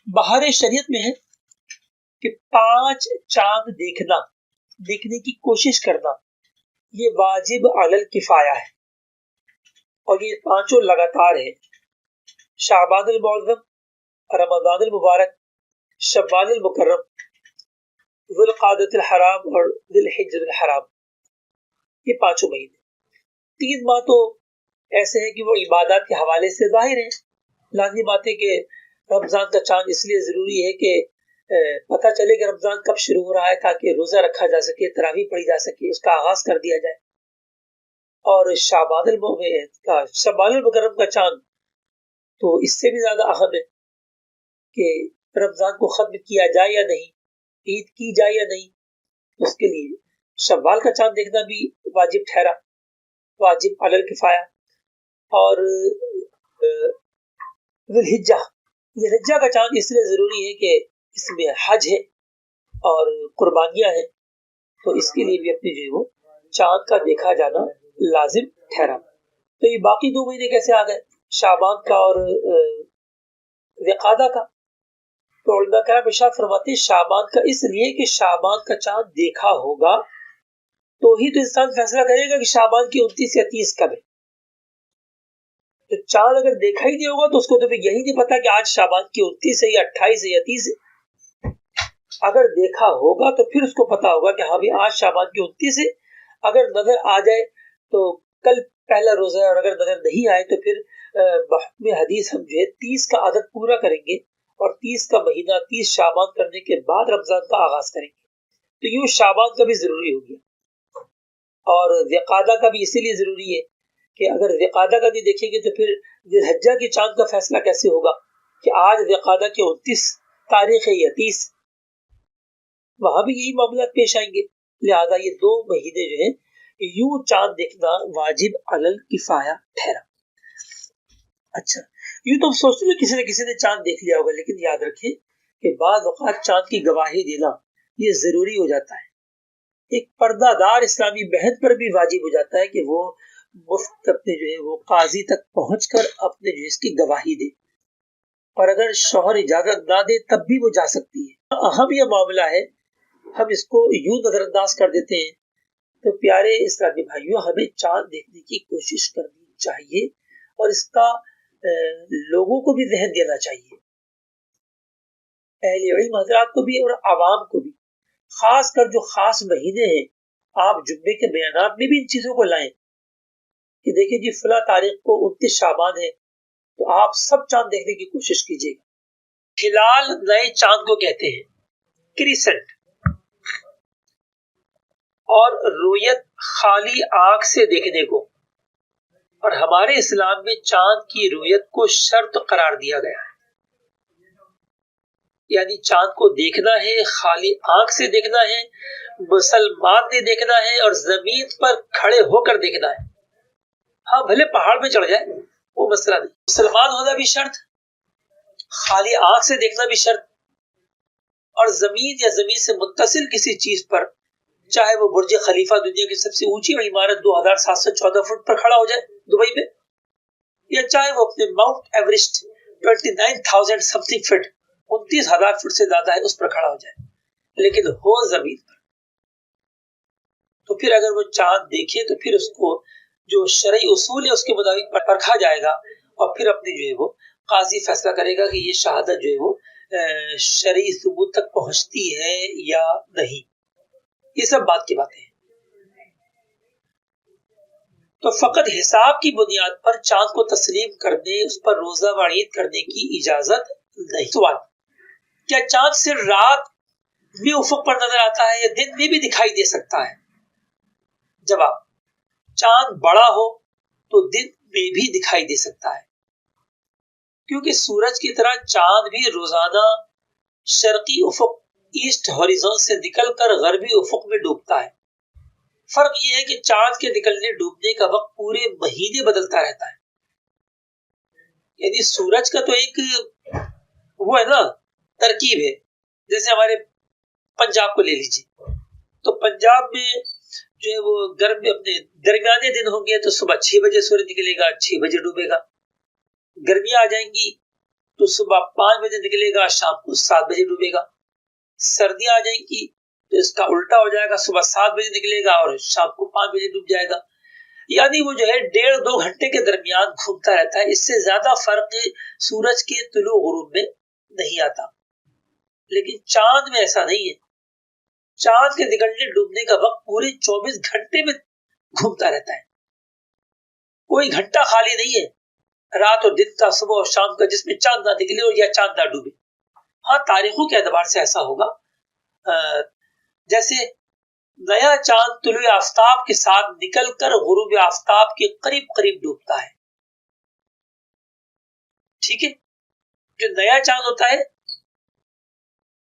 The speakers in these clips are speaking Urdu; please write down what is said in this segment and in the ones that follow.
بہار شریعت میں ہے کہ 5 چاند دیکھنے کی کوشش کرنا یہ واجب علی الکفایہ ہے، اور یہ 5 لگاتار ہے: شعبان المعظم، رمضان المبارک، شوال المکرم، ذوالقعدۃ الحرام اور ذوالحجۃ الحرام۔ یہ 5 مہینے، 3 ماہ تو ایسے ہیں کہ وہ عبادات کے حوالے سے ظاہر ہیں۔ لازم بات ہے کہ رمضان کا چاند اس لیے ضروری ہے کہ پتہ چلے کہ رمضان کب شروع ہو رہا ہے، تاکہ روزہ رکھا جا سکے، تراویح پڑھی جا سکے، اس کا آغاز کر دیا جائے۔ اور شعبان المکرم کا چاند تو اس سے بھی زیادہ اہم ہے کہ رمضان کو ختم کیا جائے یا نہیں، عید کی جائے یا نہیں، اس کے لیے شوال کا چاند دیکھنا بھی واجب ٹھہرا، واجب علی الکفایہ۔ اور ذوالحجہ کا چاند اس لیے ضروری ہے کہ اس میں حج ہے اور قربانیاں ہیں، تو اس کے لیے بھی اپنے جو ہے وہ چاند کا دیکھا جانا لازم ٹھہرا۔ تو یہ باقی 2 مہینے کیسے آ گئے، شعبان کا اور ذوالقعدہ کا؟ تو علماء کرام ارشاد فرماتے ہیں شعبان کا اس لیے کہ شعبان کا چاند دیکھا ہوگا تو ہی تو انسان فیصلہ کرے گا کہ شعبان کی 29 یا 30 کب ہے۔ تو چاند اگر دیکھا ہی نہیں ہوگا تو اس کو تو پھر یہی نہیں پتا کہ آج شعبان کی 29 ہے یا 28 ہے یا 30 ہے۔ اگر دیکھا ہوگا تو پھر اس کو پتا ہوگا کہ ہاں بھی آج شعبان کی 29 ہے۔ اگر نظر آ جائے تو کل پہلا روزہ ہے، اور اگر نظر نہیں آئے تو پھر بحکم حدیث ہم جو ہے 30 کا عدد پورا کریں گے، اور 30 کا مہینہ 30 شعبان کرنے کے بعد رمضان کا آغاز کریں گے۔ تو یوں شعبان کا بھی ضروری ہو گیا، اور ذوالقعدہ کا بھی اسی لیے ضروری ہے کہ اگر ذوالقعدہ کا نہیں دیکھیں گے تو پھر ذوالحجہ کے چاند کا فیصلہ کیسے ہوگا کہ آج ذوالقعدہ کی 29 تاریخ ہے یا 30؟ وہاں بھی یہی معاملات پیش آئیں گے۔ لہذا یہ 2 مہینے جو ہیں یوں چاند دیکھنا واجب علی الکفایہ ٹھہرا۔ اچھا، یوں تو سوچتے ہیں کسی نے چاند دیکھ لیا ہوگا، لیکن یاد رکھیں کہ بعض اوقات چاند کی گواہی دینا یہ ضروری ہو جاتا ہے۔ ایک پردہ دار اسلامی بہن پر بھی واجب ہو جاتا ہے کہ وہ مفت اپنے جو ہے وہ قاضی تک پہنچ کر اپنے جو اس کی گواہی دے، اور اگر شوہر اجازت نہ دے تب بھی وہ جا سکتی ہے۔ اہم یہ معاملہ ہے، ہم اس کو یوں نظر انداز کر دیتے ہیں۔ تو پیارے اسلامی بھائیوں، ہمیں چاند دیکھنے کی کوشش کرنی چاہیے، اور اس کا لوگوں کو بھی ذہن دینا چاہیے، اہل علم حضرات کو بھی اور عوام کو بھی، خاص کر جو خاص مہینے ہیں آپ جمعے کے بیانات میں بھی ان چیزوں کو لائیں کہ دیکھیں جی فلاں تاریخ کو 29 شعبان ہے، تو آپ سب چاند دیکھنے کی کوشش کیجیے گا۔ ہلال نئے چاند کو کہتے ہیں، کریسنٹ، اور رویت خالی آنکھ سے دیکھنے کو، اور ہمارے اسلام میں چاند کی رویت کو شرط قرار دیا گیا ہے، یعنی چاند کو دیکھنا ہے، خالی آنکھ سے دیکھنا ہے، مسلمان نے دیکھنا ہے، اور زمین پر کھڑے ہو کر دیکھنا ہے۔ ہاں بھلے پہاڑ پہ چڑھ جائے، وہ مسئلہ نہیں، مسلمان ہونا بھی شرط، خالی آنکھ سے دیکھنا بھی شرط، اور زمین یا زمین سے متصل کسی چیز پر، چاہے وہ برج خلیفہ دنیا کی سب سے اونچی عمارت 2714 فٹ پر کھڑا ہو جائے دبئی میں، یا چاہے وہ اپنے Mount Everest 29,000 something feet 29,000 feet سے زیادہ ہے اس پر کھڑا ہو جائے، لیکن ہو زمین پر، تو پھر اگر وہ چاند دیکھے تو پھر اس کو جو شرعی اصول ہے اس کے مطابق پرکھا جائے گا، اور پھر اپنی جو ہے وہ قاضی فیصلہ کرے گا کہ یہ شہادت جو ہے وہ شرعی ثبوت تک پہنچتی ہے یا نہیں۔ یہ سب بات کی باتیں ہیں۔ تو فقط حساب کی بنیاد پر چاند کو تسلیم کرنے، اس پر روزہ و عید کرنے کی اجازت نہیں۔ سوال، کیا چاند صرف رات میں افق پر نظر آتا ہے یا دن میں بھی دکھائی دے سکتا ہے؟ جواب، چاند بڑا ہو تو دن میں بھی دکھائی دے سکتا ہے، کیونکہ سورج کی طرح چاند بھی روزانہ شرقی افق ایسٹ ہوریزون سے نکل کر غربی افق میں ڈوبتا ہے۔ فرق یہ ہے کہ چاند کے نکلنے ڈوبنے کا وقت پورے مہینے بدلتا رہتا ہے، یعنی سورج کا تو ایک وہ ہے نا ترکیب ہے، جیسے ہمارے پنجاب کو لے لیجیے، تو پنجاب میں جو ہے وہ گرم میں اپنے درمیانے دن ہوں گے تو صبح 6 بجے سورج نکلے گا، 6 بجے ڈوبے گا۔ گرمیاں آ جائیں گی تو صبح 5 بجے نکلے گا، شام کو 7 بجے ڈوبے گا. سردیاں آ جائیں گی تو اس کا الٹا ہو جائے گا، صبح 7 بجے نکلے گا اور شام کو 5 بجے ڈوب جائے گا. یعنی وہ جو ہے 1.5-2 گھنٹے کے درمیان گھومتا رہتا ہے. اس سے زیادہ فرق سورج کے طلوع غروب میں نہیں آتا. لیکن چاند میں ایسا نہیں ہے. چاند کے نکلنے ڈوبنے کا وقت پورے 24 گھنٹے میں گھومتا رہتا ہے. کوئی گھنٹہ خالی نہیں ہے رات اور دن کا، صبح اور شام کا، جس میں چاند نہ نکلے اور یا چاند نہ ڈوبے. ہاں تاریخوں کے اعتبار سے ایسا ہوگا، جیسے نیا چاند طلوع آفتاب کے ساتھ نکل کر غروب آفتاب کے قریب قریب ڈوبتا ہے. ٹھیک ہے، جو نیا چاند ہوتا ہے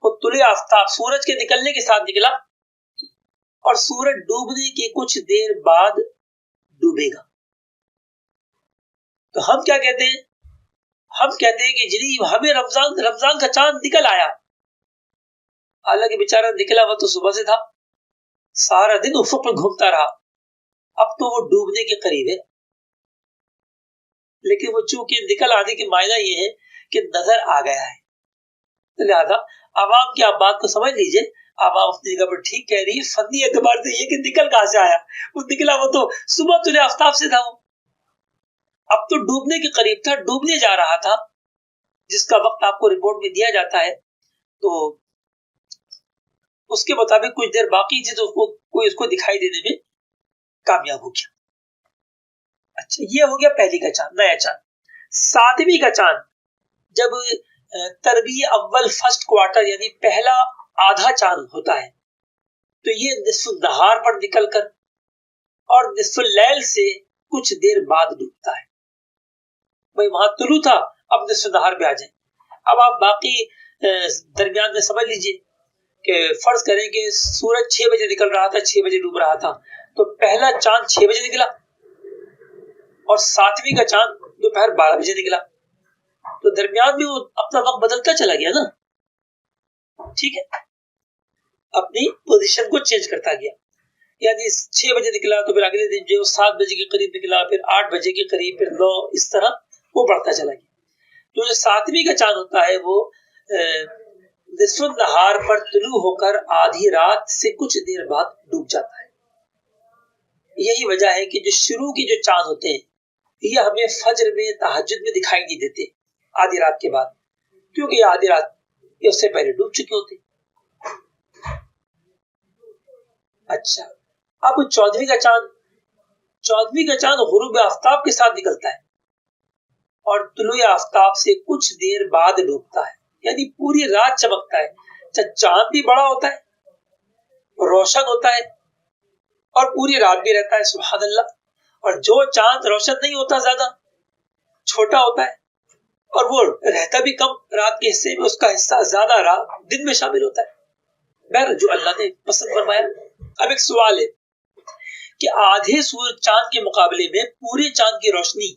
وہ طلوع آفتاب سورج کے نکلنے کے ساتھ نکلا اور سورج ڈوبنے کے کچھ دیر بعد ڈوبے گا. تو ہم کیا کہتے ہیں؟ ہم کہتے ہیں کہ جی ہمیں رمضان کا چاند نکل آیا. حالانکہ بیچارہ نکلا وہ تو صبح سے تھا، سارا دن افق پر گھومتا رہا، اب تو وہ ڈوبنے کے قریب ہے. لیکن وہ چونکہ نکل آنے کے معنی یہ ہے کہ نظر آ گیا ہے. لہذا عوام کی آپ بات کو سمجھ لیجئے، عوام اپنی جگہ پر ٹھیک کہہ رہی ہے. فنی اعتبار سے یہ کہ نکل کہاں سے آیا، وہ نکلا وہ تو صبح طلوع آفتاب سے تھا. وہ اب تو ڈوبنے کے قریب تھا، ڈوبنے جا رہا تھا، جس کا وقت آپ کو رپورٹ میں دیا جاتا ہے. تو اس کے مطابق کچھ دیر باقی تھی تو کوئی اس کو دکھائی دینے میں کامیاب ہو گیا. اچھا، یہ ہو گیا پہلی کا چاند، نیا چاند. 7ویں کا چاند جب تربیع اول فرسٹ کوارٹر یعنی پہلا آدھا چاند ہوتا ہے تو یہ نصف النہار پر نکل کر اور نصف اللیل سے کچھ دیر بعد ڈوبتا ہے. بھائی وہاں طلوع تھا، اب نصف النہار پہ آ جائیں. اب آپ باقی درمیان میں سمجھ لیجئے کہ فرض کریں کہ سورج 6 بجے نکل رہا تھا، 6 بجے ڈوب رہا تھا، تو پہلا چاند 6 بجے نکلا اور 7ویں کا چاند دوپہر 12 بجے نکلا. تو درمیان میں وہ اپنا وقت بدلتا چلا گیا نا. ٹھیک ہے، اپنی پوزیشن کو چینج کرتا گیا. یعنی 6 بجے نکلا تو پھر اگلے دن جو 7 بجے کے قریب نکلا، پھر 8 بجے کے قریب، پھر 9، اس طرح وہ بڑھتا چلا گیا. تو جو 7ویں کا چاند ہوتا ہے وہ نصف النہار پر طلوع ہو کر آدھی رات سے کچھ دیر بعد ڈوب جاتا ہے. یہی وجہ ہے کہ جو شروع کے جو چاند ہوتے ہیں یہ ہمیں فجر میں، تہجد میں دکھائی نہیں دیتے آدھی رات کے بعد، کیونکہ یہ آدھی رات یہ اس سے پہلے ڈوب چکے ہوتے. اچھا، اب 14ویں کا چاند، 14ویں کا چاند غروب آفتاب کے ساتھ نکلتا ہے اور طلوع آفتاب سے کچھ دیر بعد ڈوبتا ہے. یعنی پوری رات چمکتا ہے. چاند بھی بڑا ہوتا ہے، روشن ہوتا ہے اور پوری رات بھی رہتا ہے. سبحان اللہ. اور جو چاند روشن نہیں ہوتا، زیادہ چھوٹا ہوتا ہے اور وہ رہتا بھی کم رات کے حصے میں، اس کا حصہ زیادہ رات دن میں شامل ہوتا ہے. بہر جو اللہ نے پسند فرمایا. اب ایک سوال ہے کہ آدھے سورج چاند کے مقابلے میں پورے چاند کی روشنی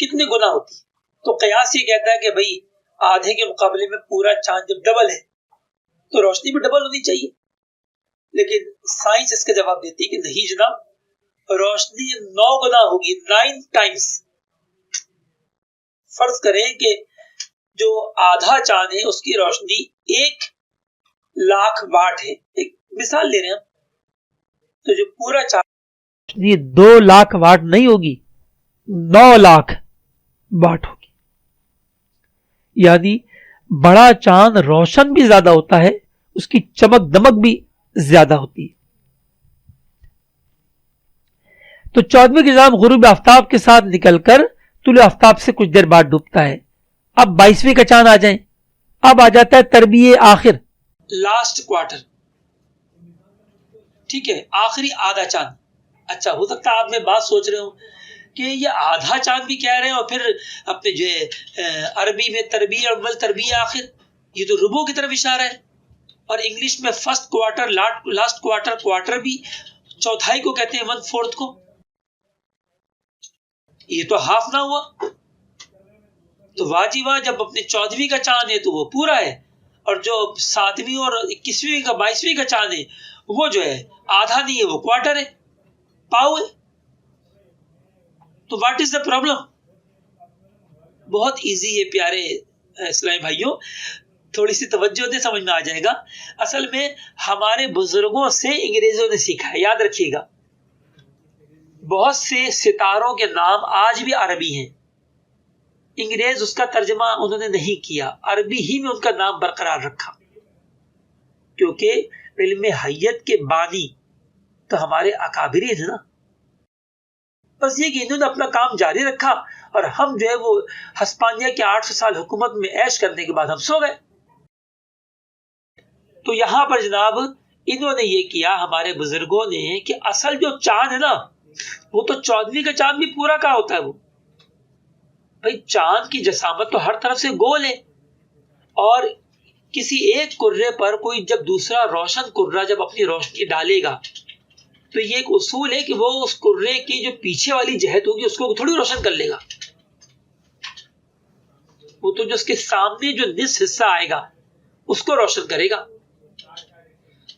کتنے گنا ہوتی ہے؟ تو قیاس یہ کہتا ہے کہ بھئی آدھے کے مقابلے میں پورا چاند جب ڈبل ہے تو روشنی بھی ڈبل ہونی چاہیے. لیکن سائنس اس کا جواب دیتی ہے کہ نہیں جناب، روشنی 9 گنا ہوگی، 9 ٹائمز. فرض کریں کہ جو آدھا چاند ہے اس کی روشنی 1,00,000 واٹ ہے، ایک مثال لے رہے ہیں ہم. تو جو پورا چاند یہ 2,00,000 واٹ نہیں ہوگی، 9,00,000 واٹ ہوگی. یعنی بڑا چاند روشن بھی زیادہ ہوتا ہے، اس کی چمک دمک بھی زیادہ ہوتی ہے. تو 14ویں کا چاند غروب آفتاب کے ساتھ نکل کر طلوع آفتاب سے کچھ دیر بعد ڈوبتا ہے. اب 22ویں کا چاند آ جائیں. اب آ جاتا ہے تربیع آخر، لاسٹ کوارٹر. ٹھیک ہے، آخری آدھا چاند. اچھا، ہو سکتا ہے آپ میں بات سوچ رہے ہوں کہ یہ آدھا چاند بھی کہہ رہے ہیں اور پھر اپنے جو عربی میں تربیع اول تربیع آخر، یہ تو ربع کی طرف اشارہ ہے. اور انگلش میں first quarter, last quarter, quarter بھی چوتھائی کو کہتے ہیں، 1/4 کو. یہ تو ہاف نہ ہوا. تو واجب جب اپنے 14ویں کا چاند ہے تو وہ پورا ہے، اور جو 7ویں اور 21ویں کا 22ویں کا چاند ہے وہ جو ہے آدھا نہیں ہے، وہ کوارٹر ہے، پاؤ ہے. تو واٹ از دا پرابلم؟ بہت ایزی ہے پیارے اسلامی بھائیوں تھوڑی سی توجہ دے، سمجھ میں آ جائے گا. اصل میں ہمارے بزرگوں سے انگریزوں نے سیکھا ہے. یاد رکھیے گا بہت سے ستاروں کے نام آج بھی عربی ہیں. انگریز اس کا ترجمہ انہوں نے نہیں کیا، عربی ہی میں ان کا نام برقرار رکھا، کیونکہ علم حیت کے بانی تو ہمارے اکابرین ہیں نا. بس یہ کہ انہوں نے اپنا کام جاری رکھا اور ہم جو ہے وہ ہسپانیہ کے 800 سال حکومت میں عیش کرنے کے بعد ہم سو گئے. تو یہاں پر جناب انہوں نے یہ کیا ہمارے بزرگوں نے کہ اصل جو چاند ہے نا وہ تو 14ویں کا چاند بھی پورا کا ہوتا ہے. وہ بھائی چاند کی جسامت تو ہر طرف سے گول ہے، اور کسی ایک کرے پر کوئی جب دوسرا روشن کرہ جب اپنی روشنی ڈالے گا تو یہ ایک اصول ہے کہ وہ اس کرے کی جو پیچھے والی جہت ہوگی اس کو تھوڑی روشن کر لے گا، وہ تو جو اس کے سامنے جو نصف حصہ آئے گا اس کو روشن کرے گا.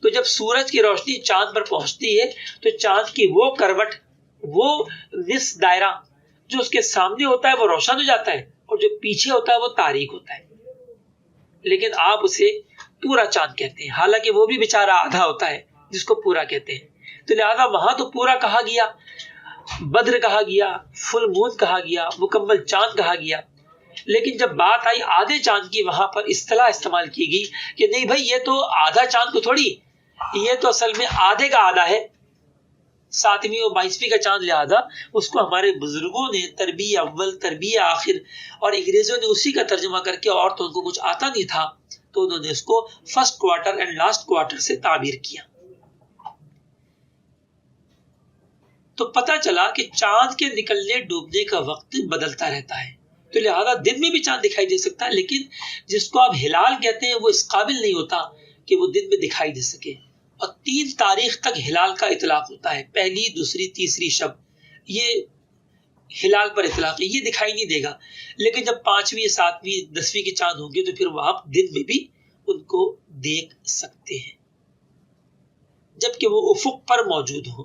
تو جب سورج کی روشنی چاند پر پہنچتی ہے تو چاند کی وہ کروٹ، وہ نصف دائرہ جو اس کے سامنے ہوتا ہے وہ روشن ہو جاتا ہے، اور جو پیچھے ہوتا ہے وہ تاریک ہوتا ہے. لیکن آپ اسے پورا چاند کہتے ہیں، حالانکہ وہ بھی بیچارہ آدھا ہوتا ہے جس کو پورا کہتے ہیں. تو لہذا وہاں تو پورا کہا گیا، بدر کہا گیا، فل مون کہا گیا، مکمل چاند کہا گیا. لیکن جب بات آئی آدھے چاند کی، وہاں پر اصطلاح استعمال کی گئی کہ نہیں بھائی یہ تو آدھا چاند کو تھوڑی، یہ تو اصل میں آدھے کا آدھا ہے، 7ویں اور 22ویں کا چاند. لہذا اس کو ہمارے بزرگوں نے تربیہ اول تربیہ آخر، اور انگریزوں نے اسی کا ترجمہ کر کے، اور تو ان کو کچھ آتا نہیں تھا تو انہوں نے اس کو first quarter and last quarter سے تعبیر کیا. تو پتہ چلا کہ چاند کے نکلنے ڈوبنے کا وقت بدلتا رہتا ہے، تو لہذا دن میں بھی چاند دکھائی دے سکتا ہے، لیکن جس کو آپ ہلال کہتے ہیں وہ اس قابل نہیں ہوتا کہ وہ دن میں دکھائی دے سکے. اور 3 تاریخ تک ہلال کا اطلاق ہوتا ہے، پہلی، دوسری، تیسری شب یہ ہلال پر اطلاق ہے، یہ دکھائی نہیں دے گا. لیکن جب 5ویں، 7ویں، 10ویں کے چاند ہوں گے تو پھر وہ آپ دن میں بھی ان کو دیکھ سکتے ہیں جبکہ وہ افق پر موجود ہوں.